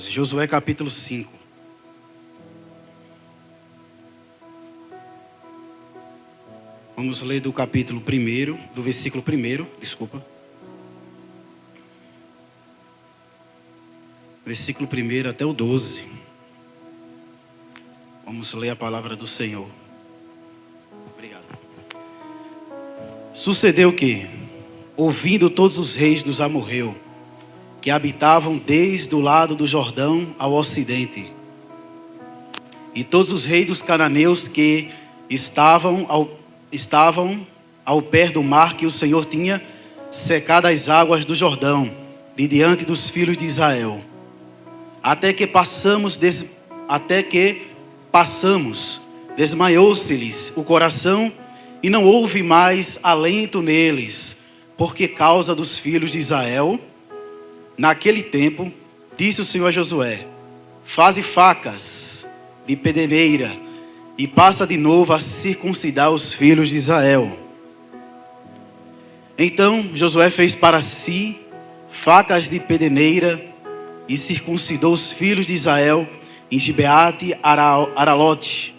Josué capítulo 5. Vamos ler do capítulo 1, do versículo 1, desculpa. Versículo 1 até o 12. Vamos ler a palavra do Senhor. Obrigado. Sucedeu que, ouvindo todos os reis dos amorreus, que habitavam desde o lado do Jordão ao ocidente, e todos os reis dos cananeus que estavam ao pé do mar que o Senhor tinha secado as águas do Jordão, de diante dos filhos de Israel, até que passamos, desmaiou-se-lhes o coração, e não houve mais alento neles, porque causa dos filhos de Israel. Naquele tempo, disse o Senhor a Josué: faze facas de pedeneira, e passa de novo a circuncidar os filhos de Israel. Então Josué fez para si facas de pedeneira, e circuncidou os filhos de Israel em Gibeate Aralote.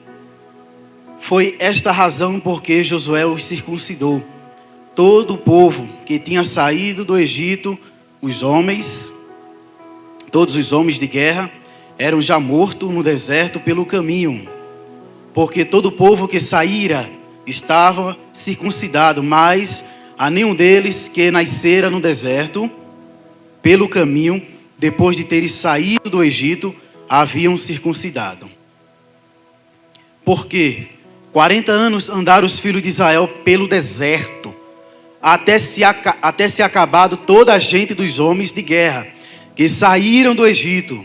Foi esta a razão porque Josué os circuncidou. Todo o povo que tinha saído do Egito, todos os homens de guerra, eram já mortos no deserto pelo caminho, porque todo o povo que saíra estava circuncidado, mas a nenhum deles que nascera no deserto pelo caminho, depois de terem saído do Egito, haviam circuncidado. Porque 40 anos andaram os filhos de Israel pelo deserto, até se acabado toda a gente dos homens de guerra que saíram do Egito,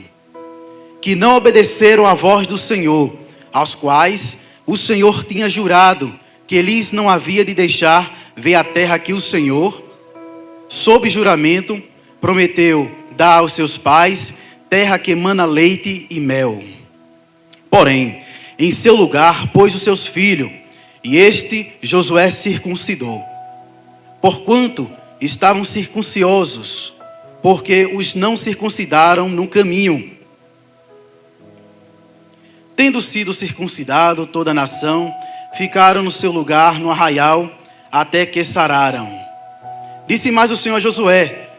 que não obedeceram à voz do Senhor, aos quais o Senhor tinha jurado que lhes não havia de deixar ver a terra que o Senhor, sob juramento, prometeu dar aos seus pais, terra que emana leite e mel. Porém, em seu lugar pôs os seus filhos, e este Josué circuncidou. Porquanto estavam circunciosos, porque os não circuncidaram no caminho. Tendo sido circuncidado toda a nação, ficaram no seu lugar no arraial, até que sararam. Disse mais o Senhor a Josué: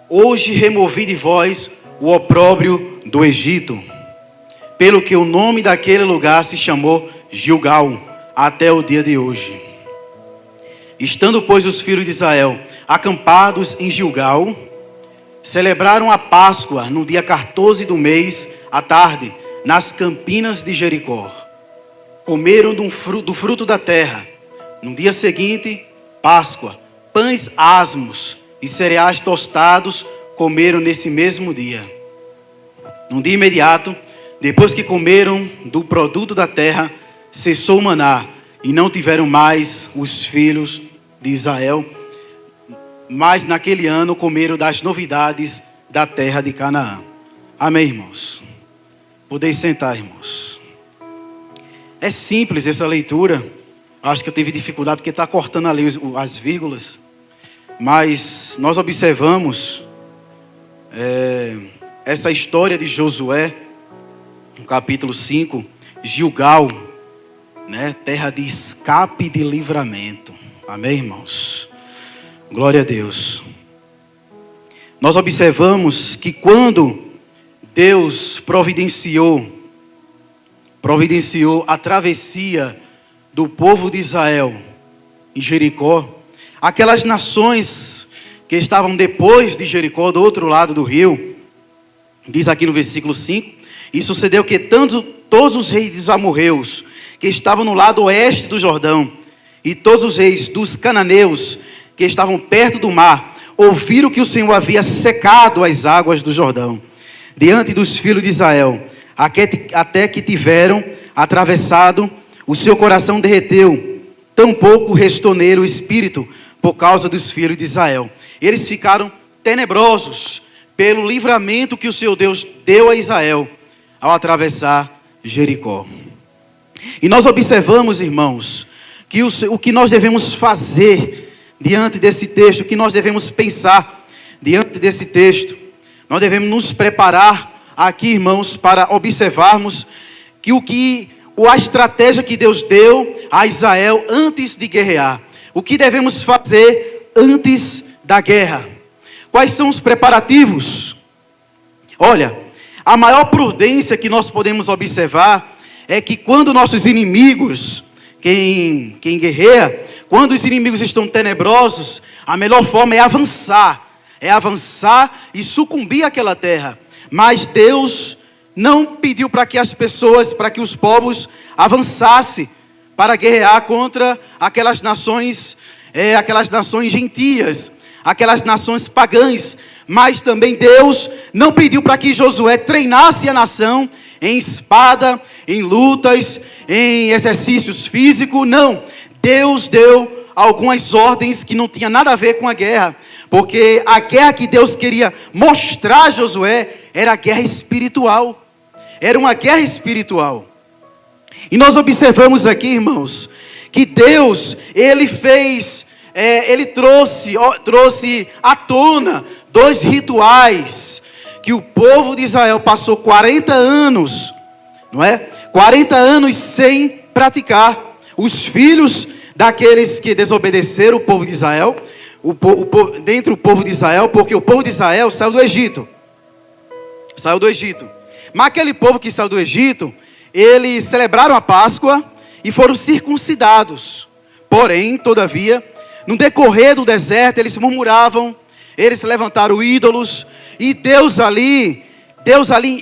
hoje removi de vós o opróbrio do Egito, pelo que o nome daquele lugar se chamou Gilgal, até o dia de hoje. Estando, pois, os filhos de Israel acampados em Gilgal, celebraram a Páscoa no dia 14 do mês, à tarde, nas campinas de Jericó. Comeram do fruto da terra. No dia seguinte, Páscoa, pães asmos e cereais tostados comeram nesse mesmo dia. No dia imediato, depois que comeram do produto da terra, cessou o maná, e não tiveram mais os filhos de Israel, mas naquele ano comeram das novidades da terra de Canaã. Amém, irmãos? Podeis sentar, irmãos. É simples essa leitura. Acho que eu tive dificuldade porque está cortando ali as vírgulas. Mas nós observamos essa história de Josué, no capítulo 5, Gilgal, né? Terra de escape e de livramento. Amém, irmãos? Glória a Deus. Nós observamos que quando Deus providenciou a travessia do povo de Israel em Jericó, aquelas nações que estavam depois de Jericó, do outro lado do rio, diz aqui no versículo 5, e sucedeu que todos os reis dos amorreus que estavam no lado oeste do Jordão, e todos os reis dos cananeus que estavam perto do mar, ouviram que o Senhor havia secado as águas do Jordão diante dos filhos de Israel, até que tiveram atravessado, o seu coração derreteu, tampouco restou nele o espírito por causa dos filhos de Israel. Eles ficaram tenebrosos pelo livramento que o Senhor Deus deu a Israel ao atravessar Jericó. E nós observamos, irmãos, que o que nós devemos fazer diante desse texto, o que nós devemos pensar diante desse texto, nós devemos nos preparar aqui, irmãos, para observarmos a estratégia que Deus deu a Israel antes de guerrear. O que devemos fazer antes da guerra? Quais são os preparativos? Olha, a maior prudência que nós podemos observar é que quando nossos inimigos, quem guerreia, quando os inimigos estão tenebrosos, a melhor forma é avançar e sucumbir àquela terra. Mas Deus não pediu para que as pessoas, para que os povos avançassem para guerrear contra aquelas nações gentias, aquelas nações pagãs. Mas também Deus não pediu para que Josué treinasse a nação em espada, em lutas, em exercícios físicos. Não, Deus deu algumas ordens que não tinham nada a ver com a guerra, porque a guerra que Deus queria mostrar a Josué era a guerra espiritual. Era uma guerra espiritual. E nós observamos aqui, irmãos, que Deus, Ele trouxe à tona 2 rituais que o povo de Israel passou 40 anos, não é? 40 anos sem praticar. Os filhos daqueles que desobedeceram o povo de Israel, dentre o povo de Israel, porque o povo de Israel saiu do Egito. Mas aquele povo que saiu do Egito, eles celebraram a Páscoa e foram circuncidados. Porém, todavia, no decorrer do deserto, eles murmuravam, eles levantaram ídolos, e Deus ali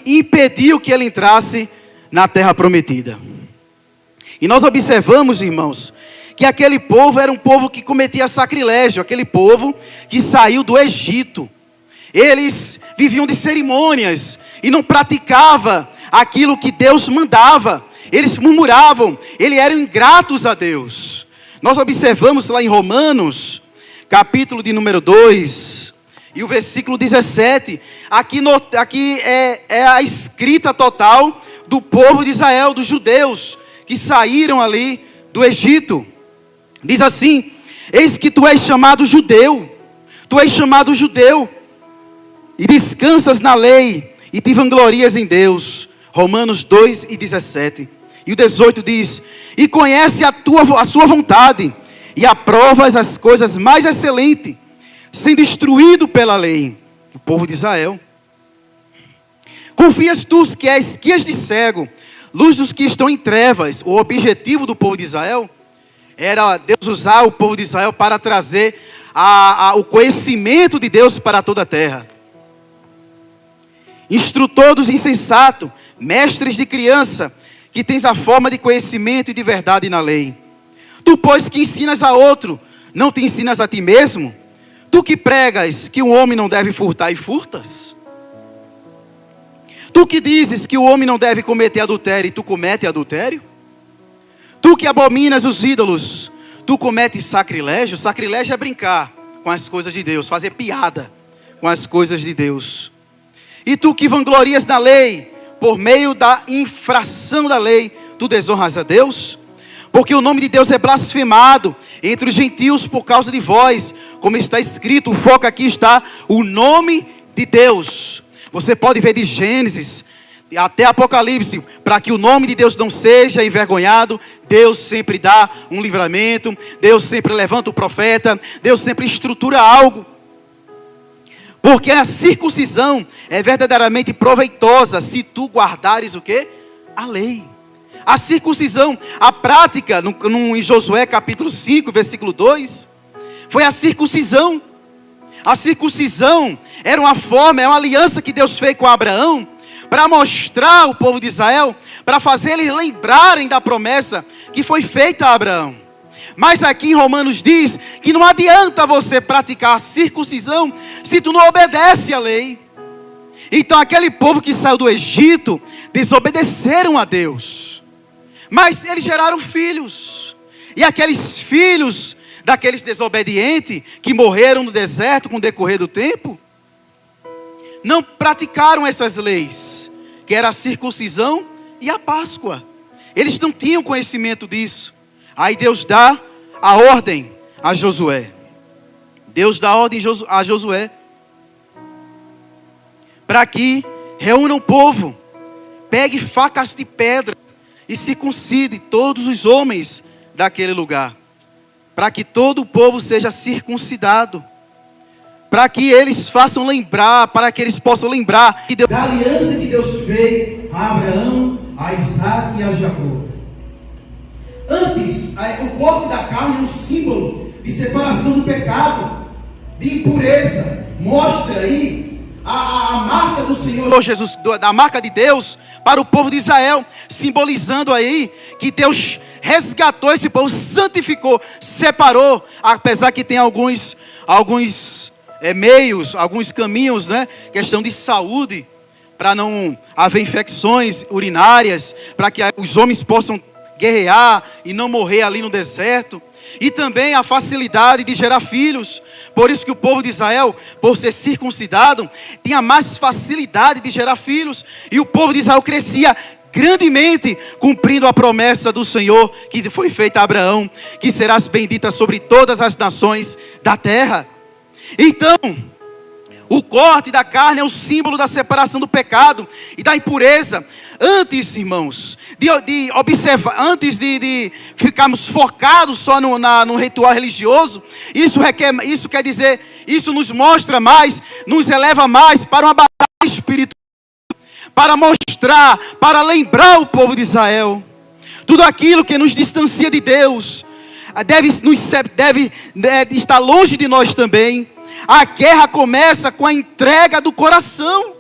impediu que ele entrasse na terra prometida. E nós observamos, irmãos, que aquele povo era um povo que cometia sacrilégio, aquele povo que saiu do Egito. Eles viviam de cerimônias e não praticavam aquilo que Deus mandava. Eles murmuravam, eles eram ingratos a Deus. Nós observamos lá em Romanos, capítulo de número 2, e o versículo 17. Aqui é a escrita total do povo de Israel, dos judeus, que saíram ali do Egito. Diz assim: eis que tu és chamado judeu, e descansas na lei, e te vanglorias em Deus. Romanos 2 e 17. E o 18 diz: e conhece a sua vontade, e aprovas as coisas mais excelentes, sendo instruído pela lei. O povo de Israel. Confias tu que és guias de cego, luz dos que estão em trevas. O objetivo do povo de Israel era Deus usar o povo de Israel para trazer o conhecimento de Deus para toda a terra. Instrutor dos insensatos, mestres de criança, que tens a forma de conhecimento e de verdade na lei. Tu, pois, que ensinas a outro, não te ensinas a ti mesmo? Tu que pregas que o homem não deve furtar e furtas? Tu que dizes que o homem não deve cometer adultério e tu comete adultério? Tu que abominas os ídolos, tu cometes sacrilégio? Sacrilégio é brincar com as coisas de Deus, fazer piada com as coisas de Deus. E tu que vanglorias na lei, por meio da infração da lei, tu desonras a Deus? Porque o nome de Deus é blasfemado entre os gentios por causa de vós. Como está escrito, o foco aqui está o nome de Deus. Você pode ver de Gênesis até Apocalipse, para que o nome de Deus não seja envergonhado. Deus sempre dá um livramento, Deus sempre levanta o profeta, Deus sempre estrutura algo. Porque a circuncisão é verdadeiramente proveitosa se tu guardares o quê? A lei. A circuncisão, a prática, em Josué capítulo 5, versículo 2, foi a circuncisão. A circuncisão era uma forma, é uma aliança que Deus fez com Abraão, para mostrar ao povo de Israel, para fazer eles lembrarem da promessa que foi feita a Abraão. Mas aqui em Romanos diz que não adianta você praticar a circuncisão se tu não obedece à lei. Então aquele povo que saiu do Egito desobedeceram a Deus. Mas eles geraram filhos. E aqueles filhos daqueles desobedientes que morreram no deserto com o decorrer do tempo, não praticaram essas leis, que era a circuncisão e a Páscoa. Eles não tinham conhecimento disso. Aí Deus dá a ordem a Josué. Deus dá a ordem a Josué para que Reúna o povo, pegue facas de pedra e circuncide todos os homens daquele lugar, para que todo o povo seja circuncidado, para que eles façam lembrar, para que eles possam lembrar da aliança que Deus fez a Abraão, a Isaac e a Jacó. Antes, o corte da carne é um símbolo de separação do pecado, de impureza. Mostra aí a marca do Senhor Jesus, da marca de Deus para o povo de Israel, simbolizando aí que Deus resgatou esse povo, santificou, separou, apesar que tem alguns meios, alguns caminhos, né? Questão de saúde, para não haver infecções urinárias, para que os homens possam guerrear e não morrer ali no deserto. E também a facilidade de gerar filhos. Por isso que o povo de Israel, por ser circuncidado, tinha mais facilidade de gerar filhos. E o povo de Israel crescia grandemente, cumprindo a promessa do Senhor que foi feita a Abraão, que serás bendita sobre todas as nações da terra. Então, o corte da carne é o símbolo da separação do pecado e da impureza. Antes, irmãos, de observar, antes de ficarmos focados só no ritual religioso, isso quer dizer, isso nos mostra mais, nos eleva mais para uma batalha espiritual, para mostrar, para lembrar o povo de Israel, tudo aquilo que nos distancia de Deus, deve estar longe de nós também. A guerra começa com a entrega do coração.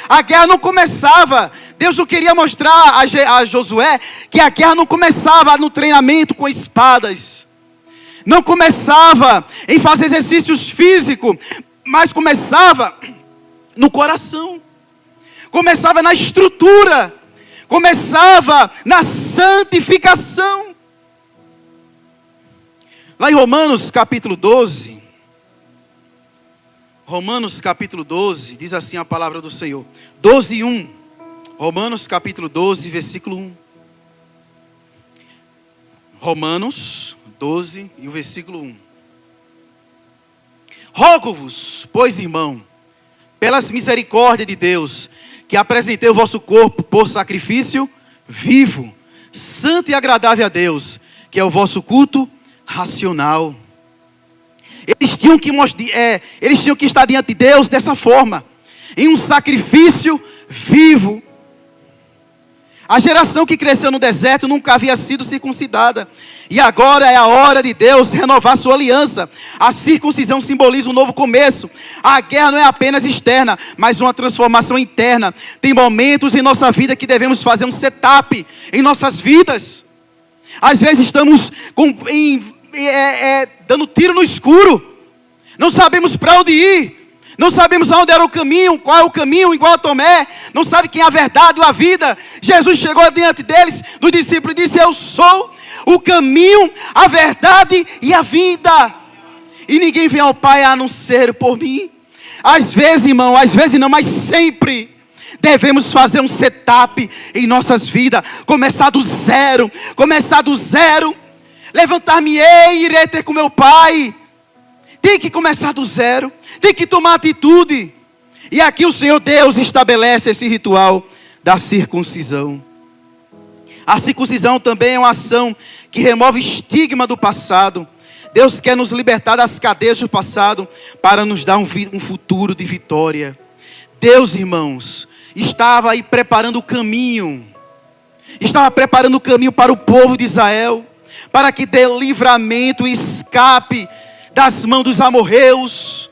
A guerra não começava, Deus não queria mostrar a Josué que a guerra não começava no treinamento com espadas, não começava em fazer exercícios físicos, mas começava no coração, começava na estrutura, começava na santificação. Lá em Romanos capítulo 12, diz assim a palavra do Senhor. 12:1. Romanos capítulo 12, versículo 1. Romanos 12 e o versículo 1. Rogo-vos, pois, irmão, pelas misericórdias de Deus, que apresentei o vosso corpo por sacrifício vivo, santo e agradável a Deus, que é o vosso culto racional. Eles tinham que estar diante de Deus dessa forma, em um sacrifício vivo. A geração que cresceu no deserto nunca havia sido circuncidada, e agora é a hora de Deus renovar sua aliança. A circuncisão simboliza um novo começo. A guerra não é apenas externa, mas uma transformação interna. Tem momentos em nossa vida que devemos fazer um setup em nossas vidas. Às vezes estamos dando tiro no escuro, não sabemos para onde ir, não sabemos aonde era o caminho, qual é o caminho, igual a Tomé, não sabe quem é a verdade ou a vida. Jesus chegou diante deles, dos discípulos, e disse: eu sou o caminho, a verdade e a vida, e ninguém vem ao Pai a não ser por mim. Às vezes, irmão, às vezes não, mas sempre devemos fazer um setup em nossas vidas, começar do zero, levantar-me-ei e irei ter com meu Pai. Tem que começar do zero, tem que tomar atitude. E aqui o Senhor Deus estabelece esse ritual da circuncisão. A circuncisão também é uma ação que remove o estigma do passado. Deus quer nos libertar das cadeias do passado para nos dar um futuro de vitória. Deus, irmãos, estava aí preparando o caminho. Estava preparando o caminho para o povo de Israel, para que dê livramento e escape das mãos dos amorreus,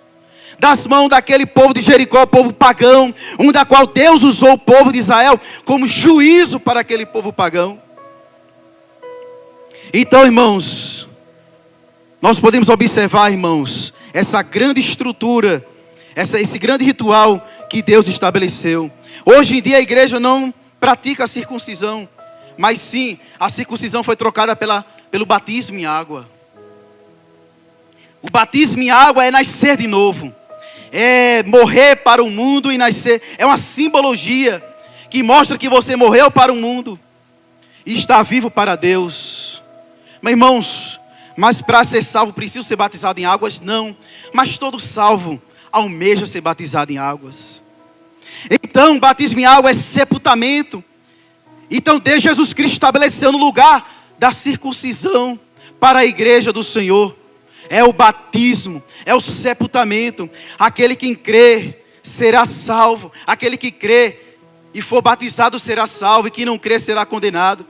das mãos daquele povo de Jericó, povo pagão, da qual Deus usou o povo de Israel como juízo para aquele povo pagão. Então, irmãos, nós podemos observar, irmãos, essa grande estrutura, esse grande ritual que Deus estabeleceu. Hoje em dia a igreja não pratica a circuncisão, mas sim, a circuncisão foi trocada pelo batismo em água. O batismo em água é nascer de novo, é morrer para o mundo e nascer. É uma simbologia que mostra que você morreu para o mundo e está vivo para Deus. Meus irmãos, mas para ser salvo precisa ser batizado em águas? Não, mas todo salvo almeja ser batizado em águas. Então, batismo em água é sepultamento. Então, Deus, Jesus Cristo estabeleceu no lugar da circuncisão para a igreja do Senhor. É o batismo, é o sepultamento. Aquele que crê será salvo. Aquele que crê e for batizado será salvo. E quem não crê será condenado.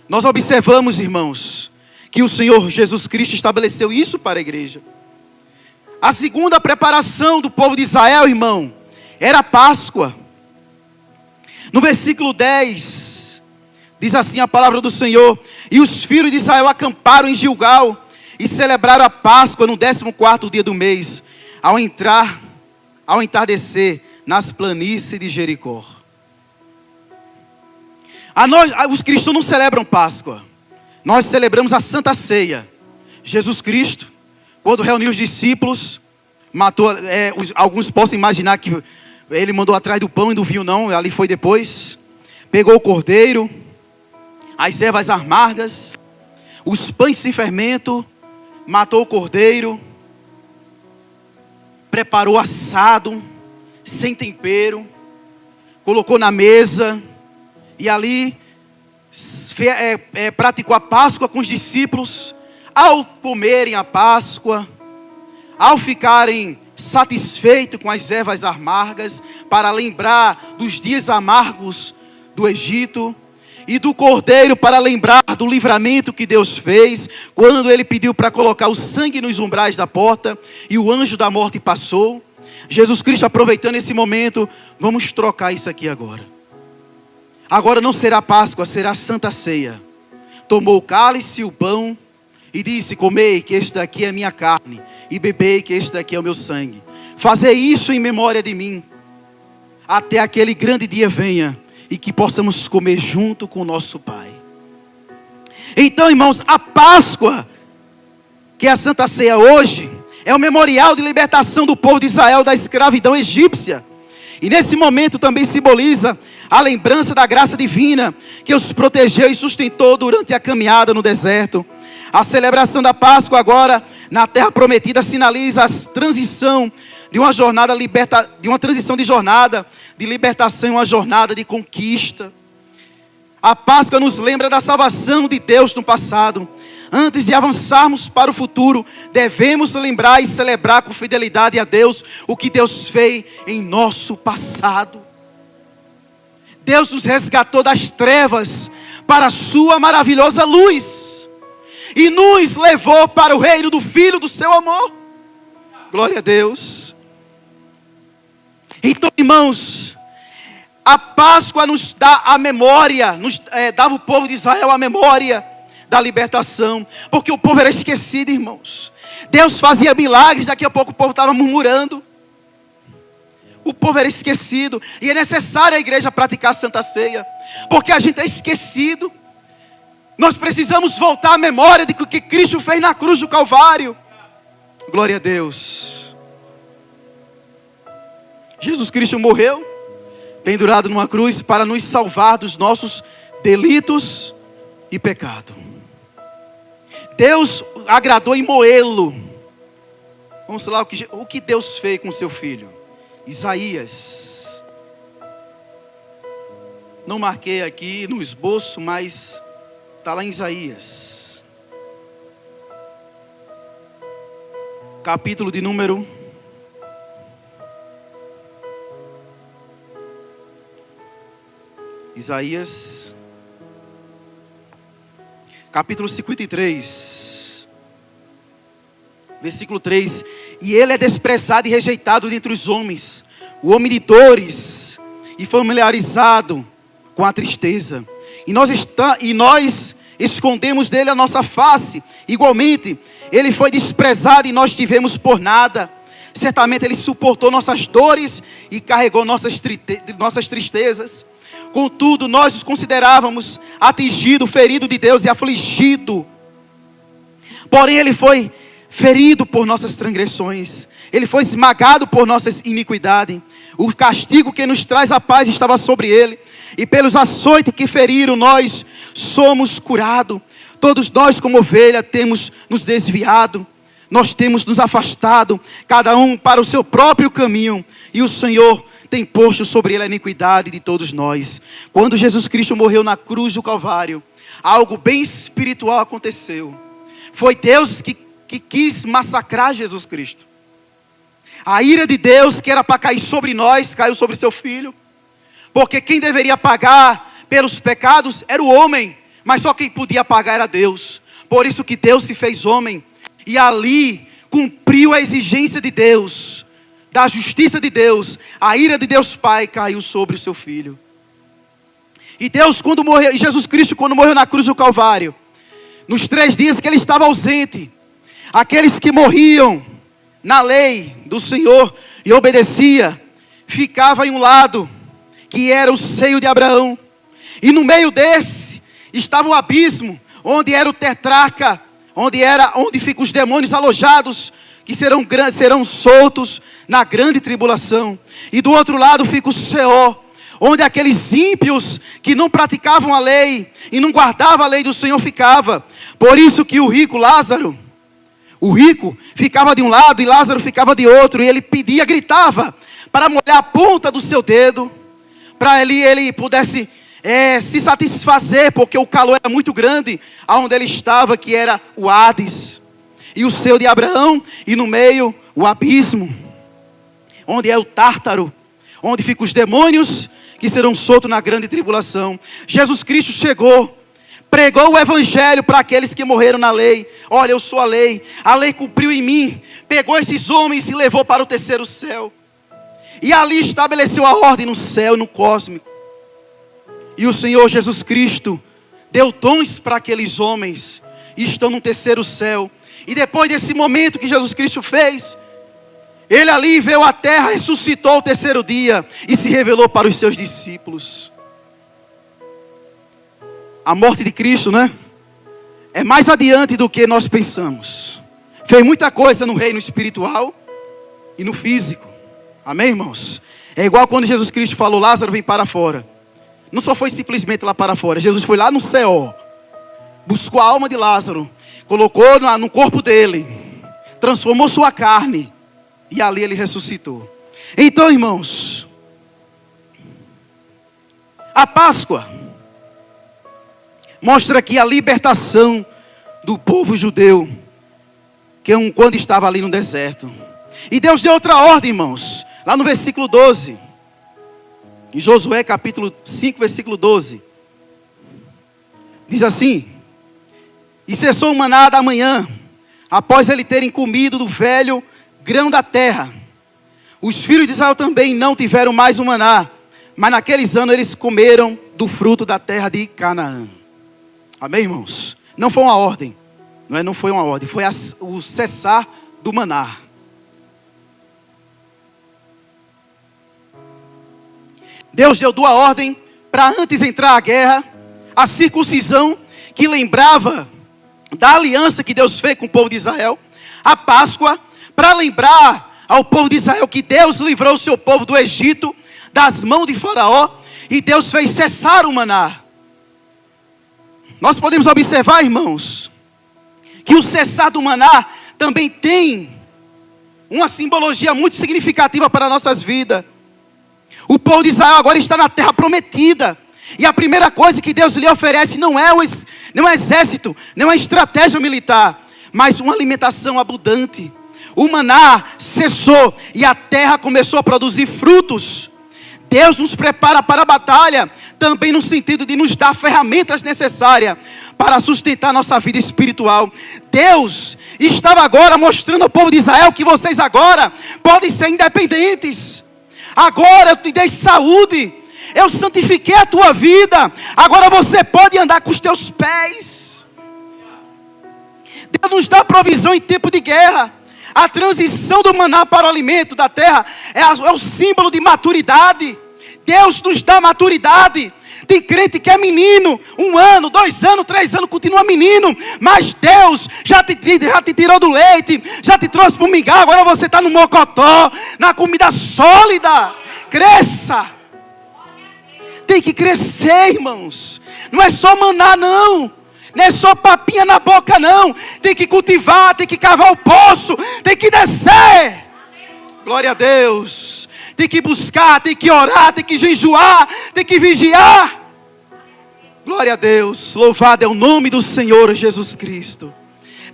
Nós observamos, irmãos, que o Senhor Jesus Cristo estabeleceu isso para a igreja. A segunda preparação do povo de Israel, irmão, era a Páscoa. No versículo 10, diz assim a palavra do Senhor: e os filhos de Israel acamparam em Gilgal e celebraram a Páscoa no 14º dia do mês, ao entardecer nas planícies de Jericó. Os cristãos não celebram Páscoa. Nós celebramos a Santa Ceia. Jesus Cristo, quando reuniu os discípulos, matou, alguns possam imaginar que ele mandou atrás do pão e do vinho, não, ali foi depois. Pegou o cordeiro, as ervas amargas, os pães sem fermento, matou o cordeiro, preparou assado, sem tempero, colocou na mesa, e ali praticou a Páscoa com os discípulos. Ao comerem a Páscoa, ao ficarem satisfeitos com as ervas amargas, para lembrar dos dias amargos do Egito, e do cordeiro para lembrar do livramento que Deus fez, quando ele pediu para colocar o sangue nos umbrais da porta, e o anjo da morte passou. Jesus Cristo, aproveitando esse momento, vamos trocar isso aqui agora. Agora não será Páscoa, será Santa Ceia. Tomou o cálice e o pão e disse: comei, que este daqui é a minha carne, e bebei, que este daqui é o meu sangue. Fazei isso em memória de mim, até aquele grande dia venha, e que possamos comer junto com o nosso Pai. Então, irmãos, a Páscoa, que é a Santa Ceia hoje, é o memorial de libertação do povo de Israel da escravidão egípcia. E nesse momento também simboliza a lembrança da graça divina que os protegeu e sustentou durante a caminhada no deserto. A celebração da Páscoa agora na terra prometida sinaliza a transição de uma jornada de libertação em uma jornada de conquista. A Páscoa nos lembra da salvação de Deus no passado. Antes de avançarmos para o futuro, devemos lembrar e celebrar com fidelidade a Deus o que Deus fez em nosso passado. Deus nos resgatou das trevas para a sua maravilhosa luz e nos levou para o reino do Filho do seu amor. Glória a Deus. Então, irmãos, a Páscoa nos dá a memória, dava o povo de Israel a memória da libertação, porque o povo era esquecido, irmãos. Deus fazia milagres, daqui a pouco o povo estava murmurando. O povo era esquecido, e é necessário a igreja praticar a Santa Ceia, porque a gente é esquecido. Nós precisamos voltar à memória de que Cristo fez na cruz do Calvário. Glória a Deus. Jesus Cristo morreu, pendurado numa cruz, para nos salvar dos nossos delitos e pecado. Deus agradou em moê-lo. Vamos lá, o que Deus fez com seu filho? Isaías. Não marquei aqui no esboço, mas está lá em Isaías. Capítulo de número 53, versículo 3. E ele é desprezado e rejeitado dentre os homens, o homem de dores e familiarizado com a tristeza. E nós escondemos dele a nossa face. Igualmente, ele foi desprezado e nós tivemos por nada. Certamente ele suportou nossas dores e carregou nossas tristezas. Contudo, nós os considerávamos atingido, ferido de Deus e afligido. Porém, ele foi ferido por nossas transgressões, ele foi esmagado por nossas iniquidades. O castigo que nos traz a paz estava sobre ele, e pelos açoites que feriram nós somos curados. Todos nós como ovelha temos nos desviado, nós temos nos afastado, cada um para o seu próprio caminho, e o Senhor tem posto sobre ele a iniquidade de todos nós. Quando Jesus Cristo morreu na cruz do Calvário, algo bem espiritual aconteceu. Foi Deus que quis massacrar Jesus Cristo. A ira de Deus, que era para cair sobre nós, caiu sobre seu Filho. Porque quem deveria pagar pelos pecados era o homem, mas só quem podia pagar era Deus. Por isso que Deus se fez homem, e ali cumpriu a exigência de Deus, da justiça de Deus. A ira de Deus Pai caiu sobre o seu Filho. E Deus, quando morreu, Jesus Cristo, quando morreu na cruz do Calvário, nos 3 dias que ele estava ausente, aqueles que morriam na lei do Senhor e obedecia, ficava em um lado, que era o seio de Abraão, e no meio desse estava o abismo, onde era o tetrarca, onde ficam os demônios alojados, que serão soltos na grande tribulação. E do outro lado fica o Seol, onde aqueles ímpios que não praticavam a lei e não guardavam a lei do Senhor ficava. Por isso que o rico Lázaro, o rico ficava de um lado e Lázaro ficava de outro, e ele pedia, gritava, para molhar a ponta do seu dedo, para ele pudesse se satisfazer, porque o calor era muito grande, aonde ele estava, que era o Hades, e o seio de Abraão, e no meio o abismo, onde é o Tártaro, onde ficam os demônios, que serão soltos na grande tribulação. Jesus Cristo chegou, pregou o evangelho para aqueles que morreram na lei. Olha, eu sou a lei cumpriu em mim, pegou esses homens e levou para o terceiro céu, e ali estabeleceu a ordem no céu e no cósmico. E o Senhor Jesus Cristo deu dons para aqueles homens, e estão no terceiro céu. E depois desse momento que Jesus Cristo fez, ele ali veio à terra, ressuscitou ao terceiro dia, e se revelou para os seus discípulos. A morte de Cristo, né? É mais adiante do que nós pensamos. Fez muita coisa no reino espiritual e no físico. Amém, irmãos? É igual quando Jesus Cristo falou, Lázaro, vem para fora. Não só foi simplesmente lá para fora. Jesus foi lá no céu, buscou a alma de Lázaro, colocou no corpo dele, transformou sua carne, e ali ele ressuscitou. Então, irmãos, a Páscoa mostra aqui a libertação do povo judeu, quando estava ali no deserto. E Deus deu outra ordem, irmãos, lá no versículo 12. Em Josué capítulo 5, versículo 12. Diz assim: e cessou o maná da manhã, após ele terem comido do velho grão da terra. Os filhos de Israel também não tiveram mais o maná, mas naqueles anos eles comeram do fruto da terra de Canaã. Amém, irmãos? Não foi uma ordem, não foi uma ordem, foi o cessar do maná. Deus deu a ordem para antes entrar a guerra, a circuncisão, que lembrava da aliança que Deus fez com o povo de Israel, a Páscoa, para lembrar ao povo de Israel que Deus livrou o seu povo do Egito, das mãos de Faraó, e Deus fez cessar o maná. Nós podemos observar, irmãos, que o cessar do maná também tem uma simbologia muito significativa para nossas vidas. O povo de Israel agora está na terra prometida, e a primeira coisa que Deus lhe oferece não é um exército, não é uma estratégia militar, mas uma alimentação abundante. O maná cessou e a terra começou a produzir frutos. Deus nos prepara para a batalha, também no sentido de nos dar ferramentas necessárias para sustentar nossa vida espiritual. Deus estava agora mostrando ao povo de Israel que vocês agora podem ser independentes. Agora eu te dei saúde, eu santifiquei a tua vida, agora você pode andar com os teus pés. Deus nos dá provisão em tempo de guerra. A transição do maná para o alimento da terra é o símbolo de maturidade. Deus nos dá maturidade. Tem crente que é menino, 1 ano, 2 anos, 3 anos, continua menino, mas Deus já te tirou do leite, já te trouxe para o mingau, agora você está no mocotó, na comida sólida. Cresça. Tem que crescer, irmãos. Não é só maná, não. Não é só papinha na boca, não. Tem que cultivar, tem que cavar o poço, tem que descer. Glória a Deus. Tem que buscar, tem que orar, tem que jejuar, tem que vigiar. Glória a Deus. Louvado é o nome do Senhor Jesus Cristo.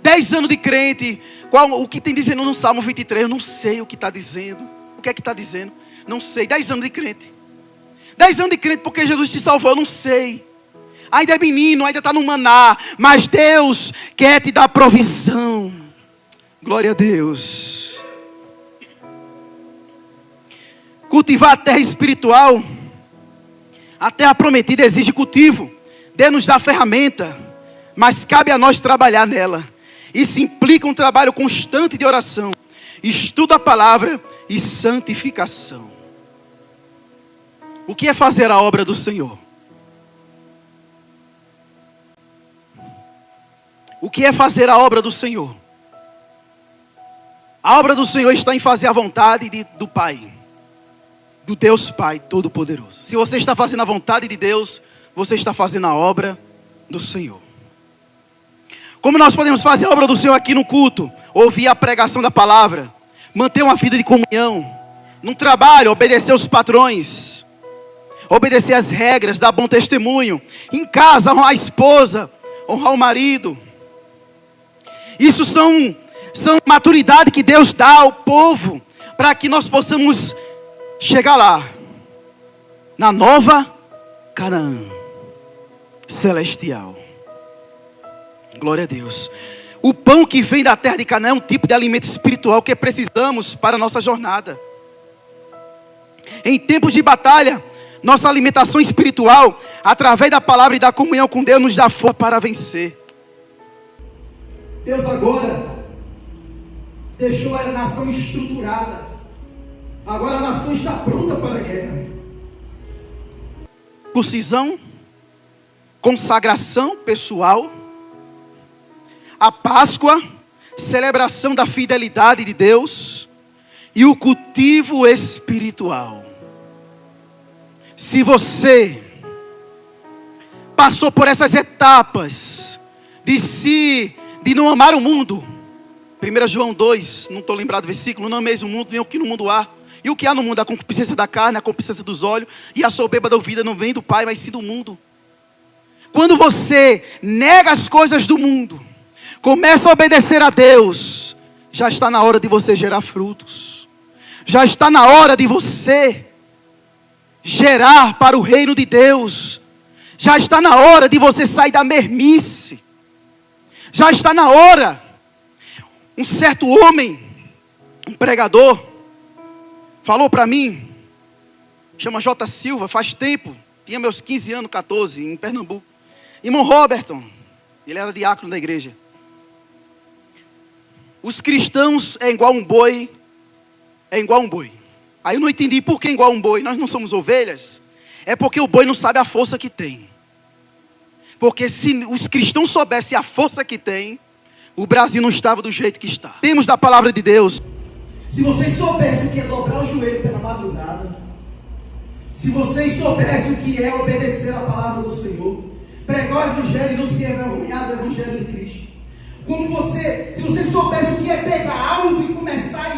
10 anos de crente. O que tem dizendo no Salmo 23? Eu não sei o que está dizendo. O que é que está dizendo? Não sei. 10 anos de crente. 10 anos de crente porque Jesus te salvou. Eu não sei. Ainda é menino, ainda está no maná. Mas Deus quer te dar provisão. Glória a Deus. Cultivar a terra espiritual. A terra prometida exige cultivo. Deus nos dá a ferramenta. Mas cabe a nós trabalhar nela. Isso implica um trabalho constante de oração, estudo da palavra e santificação. O que é fazer a obra do Senhor? O que é fazer a obra do Senhor? A obra do Senhor está em fazer a vontade do Pai, do Deus Pai Todo-Poderoso. Se você está fazendo a vontade de Deus, você está fazendo a obra do Senhor. Como nós podemos fazer a obra do Senhor aqui no culto? Ouvir a pregação da palavra, manter uma vida de comunhão, no trabalho, obedecer os patrões, obedecer as regras, dar bom testemunho, em casa, honrar a esposa, honrar o marido. Isso são maturidade que Deus dá ao povo, para que nós possamos chegar lá, na nova Canaã celestial. Glória a Deus. O pão que vem da terra de Canaã é um tipo de alimento espiritual que precisamos para a nossa jornada. Em tempos de batalha, nossa alimentação espiritual, através da palavra e da comunhão com Deus, nos dá força para vencer. Deus agora deixou a nação estruturada. Agora a nação está pronta para a guerra. Circuncisão, consagração pessoal, a Páscoa, celebração da fidelidade de Deus e o cultivo espiritual. Se você passou por essas etapas de não amar o mundo, 1 João 2, não estou lembrado do versículo, não ameis o mundo, nem o que no mundo há. E o que há no mundo? A concupiscência da carne, a concupiscência dos olhos e a soberba da vida não vem do Pai, mas sim do mundo. Quando você nega as coisas do mundo, começa a obedecer a Deus, já está na hora de você gerar frutos. Já está na hora de você gerar para o reino de Deus. Já está na hora de você sair da mermice. Já está na hora. Um certo homem, um pregador, falou para mim, chama J. Silva, faz tempo, tinha meus 15 anos, 14, em Pernambuco. Irmão Roberton, ele era diácono da igreja. Os cristãos é igual um boi, é igual um boi. Aí eu não entendi por que é igual um boi, nós não somos ovelhas. É porque o boi não sabe a força que tem. Porque se os cristãos soubessem a força que tem, o Brasil não estava do jeito que está. Temos da palavra de Deus. Se vocês soubessem o que é dobrar o joelho pela madrugada, se vocês soubessem o que é obedecer a palavra do Senhor, pregar o evangelho e não se envergonhar do evangelho de Cristo. Se você soubesse o que é pegar algo e começar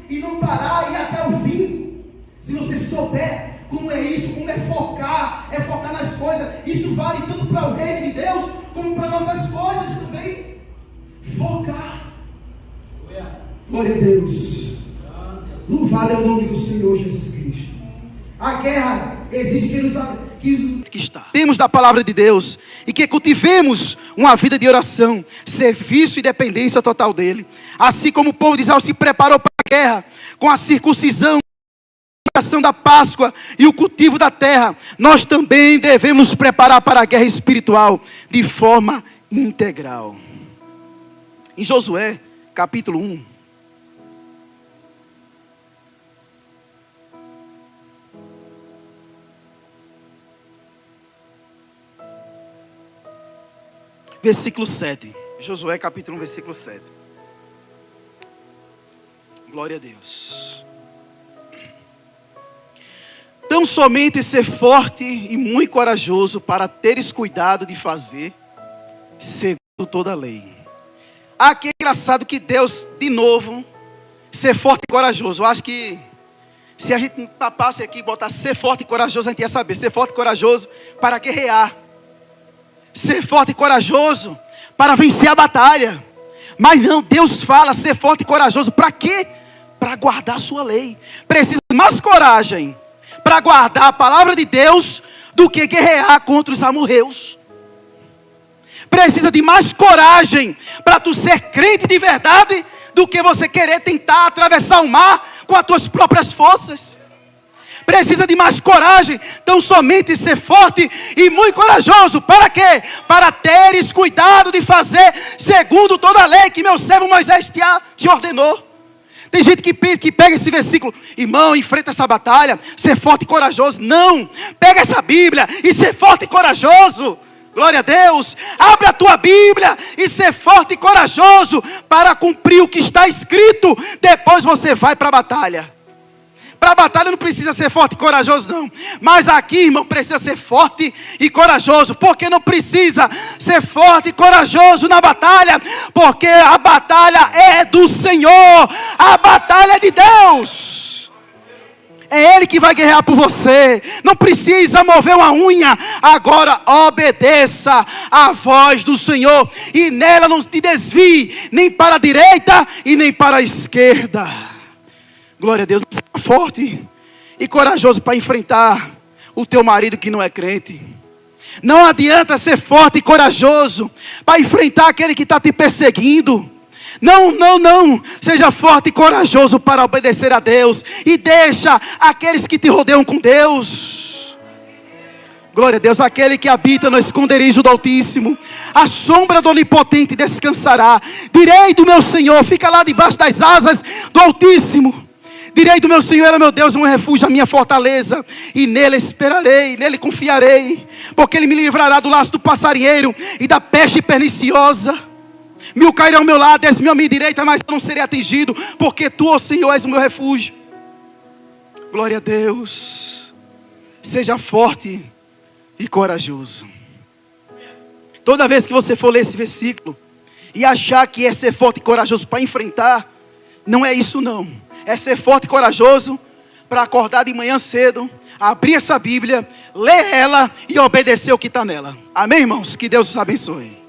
e não parar e ir até o fim. Se você souber como é isso, como é focar nas coisas. Isso vale tanto para o reino de Deus, como para nossas coisas também. Focar. Glória a Deus. Louvado é o nome do Senhor Jesus Cristo. A guerra exige que está. Temos da palavra de Deus e que cultivemos uma vida de oração, serviço e dependência total dele. Assim como o povo de Israel se preparou para a guerra com a circuncisão, a ação da Páscoa e o cultivo da terra, nós também devemos nos preparar para a guerra espiritual de forma integral. Em Josué, capítulo 1, versículo 7. Josué capítulo 1, versículo 7. Glória a Deus. Tão somente ser forte e muito corajoso para teres cuidado de fazer segundo toda a lei. Aqui é engraçado que Deus, de novo, ser forte e corajoso. Eu acho que se a gente tapasse aqui e botasse ser forte e corajoso, a gente ia saber. Ser forte e corajoso para guerrear. Ser forte e corajoso para vencer a batalha. Mas não, Deus fala ser forte e corajoso para quê? Para guardar a sua lei. Precisa de mais coragem para guardar a palavra de Deus do que guerrear contra os amorreus. Precisa de mais coragem para tu ser crente de verdade do que você querer tentar atravessar o mar com as tuas próprias forças. Precisa de mais coragem, tão somente ser forte e muito corajoso. Para quê? Para teres cuidado de fazer segundo toda a lei que meu servo Moisés te ordenou. Tem gente que pensa, que pega esse versículo, irmão, enfrenta essa batalha, ser forte e corajoso. Não, pega essa Bíblia e ser forte e corajoso. Glória a Deus. Abre a tua Bíblia e ser forte e corajoso para cumprir o que está escrito. Depois você vai para a batalha. Para a batalha não precisa ser forte e corajoso não. Mas aqui, irmão, precisa ser forte e corajoso. Porque não precisa ser forte e corajoso na batalha. Porque a batalha é do Senhor. A batalha é de Deus. É Ele que vai guerrear por você. Não precisa mover uma unha. Agora obedeça a voz do Senhor. E nela não te desvie nem para a direita e nem para a esquerda. Glória a Deus. Seja forte e corajoso para enfrentar o teu marido que não é crente. Não adianta ser forte e corajoso para enfrentar aquele que está te perseguindo. Não. Seja forte e corajoso para obedecer a Deus. E deixa aqueles que te rodeiam com Deus. Glória a Deus. Aquele que habita no esconderijo do Altíssimo, a sombra do Onipotente descansará. Direi do meu Senhor, fica lá debaixo das asas do Altíssimo. Direi do meu Senhor, Ele é meu Deus, um refúgio, a minha fortaleza. E nele esperarei, nele confiarei. Porque Ele me livrará do laço do passarinheiro e da peste perniciosa. 1000 cairão ao meu lado, 10.000 à minha direita, mas eu não serei atingido, porque Tu, ó Senhor, és o meu refúgio. Glória a Deus. Seja forte e corajoso. Toda vez que você for ler esse versículo e achar que é ser forte e corajoso para enfrentar, não é isso não. É ser forte e corajoso para acordar de manhã cedo, abrir essa Bíblia, ler ela e obedecer o que está nela. Amém, irmãos? Que Deus os abençoe.